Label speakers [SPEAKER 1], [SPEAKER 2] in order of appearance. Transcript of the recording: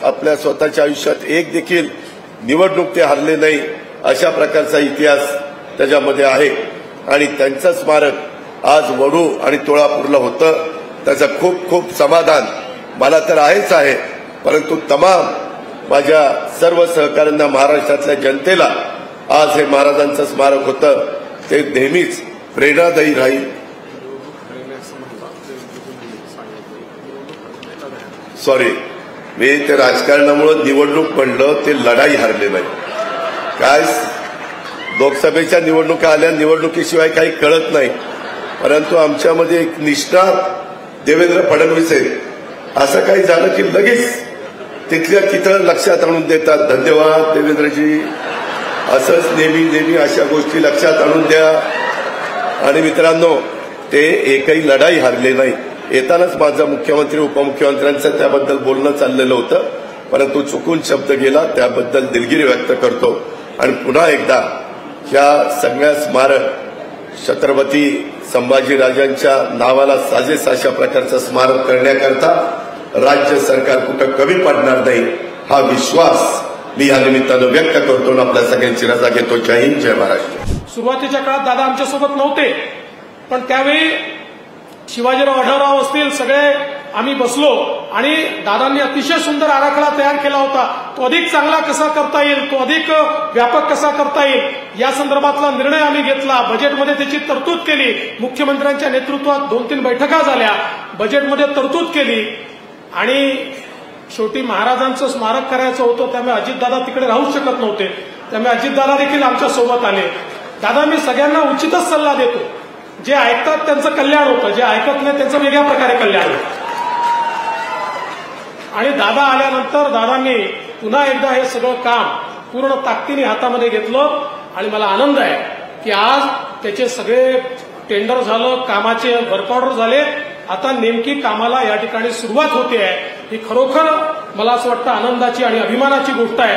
[SPEAKER 1] आपल्या स्वतःच्या आयुष्यात एक देखील निवडणूक ते हरले नाही अशा प्रकारचा इतिहास त्याच्यामध्ये आहे आणि त्यांचं स्मारक आज वडू आणि तुळापूरला होतं. त्याचं खूप खूप समाधान मला तर आहेच आहे, परंतु तमाम माझ्या सर्व सहकाऱ्यांना, महाराष्ट्रातल्या जनतेला आज हे महाराजांचं स्मारक होतं ते नेहमीच प्रेरणादायी राहील. सॉरी, मी ते राजकारणामुळे निवडणूक म्हणलं, ते लढाई हरले नाही. काय लोकसभेच्या निवडणुका आल्या, निवडणुकीशिवाय काही कळत नाही, परंतु आमच्यामध्ये एक निष्णात देवेंद्र फडणवीस आहे. असं काही झालं की लगेच तिथल्या तिथं लक्षात आणून देतात. धन्यवाद देवेंद्रजी, असंच नेहमी अशा गोष्टी लक्षात आणून द्या. आणि मित्रांनो, ते एकही लढाई हरले नाही. येतानाच माझं मुख्यमंत्री उपमुख्यमंत्र्यांचं त्याबद्दल बोलणं चाललेलं होतं, परंतु चुकून शब्द गेला, त्याबद्दल दिलगिरी व्यक्त करतो. आणि पुन्हा एकदा ह्या सगळ्या स्मारक छत्रपती संभाजीराजांच्या नावाला साजेस अशा प्रकारचं स्मारक करण्याकरता राज्य सरकार कुठं कमी पडणार नाही हा विश्वास मी या निमित्तानं व्यक्त करतो आणि आपल्या सगळ्यांची रजा घेतो. जय हिंद, जय महाराष्ट्र.
[SPEAKER 2] सुरुवातीच्या काळात दादा आमच्यासोबत नव्हते, पण त्यावेळी शिवाजीराव आढळराव असतील, सगळे आम्ही बसलो आणि दादांनी अतिशय सुंदर आराखडा तयार केला होता. तो अधिक चांगला कसा करता येईल, तो अधिक व्यापक कसा करता येईल या संदर्भातला निर्णय आम्ही घेतला. बजेटमध्ये त्याची तरतूद केली. मुख्यमंत्र्यांच्या नेतृत्वात 2-3 बैठका झाल्या, बजेटमध्ये तरतूद केली आणि शेवटी महाराजांचं स्मारक करायचं होतं. त्यामुळे अजितदादा तिकडे राहू शकत नव्हते, त्यामुळे अजितदादा देखील आमच्या सोबत आले. दादा, मी सगळ्यांना उचितच सल्ला देतो. जे ऐकतात त्यांचं कल्याण होतं, जे ऐकत नाही त्यांचं वेगळ्या प्रकारे कल्याण होतं. आणि दादा आल्यानंतर दादांनी पुन्हा एकदा हे सगळं काम पूर्ण ताकदीने हातामध्ये घेतलं आणि मला आनंद आहे की आज त्याचे सगळे टेंडर झालं, कामाचे वर्क ऑर्डर झाले. आता नेमकी कामाला या ठिकाणी सुरुवात होते आहे. ही खरोखर मला असं वाटतं आनंदाची आणि अभिमानाची गोष्ट आहे.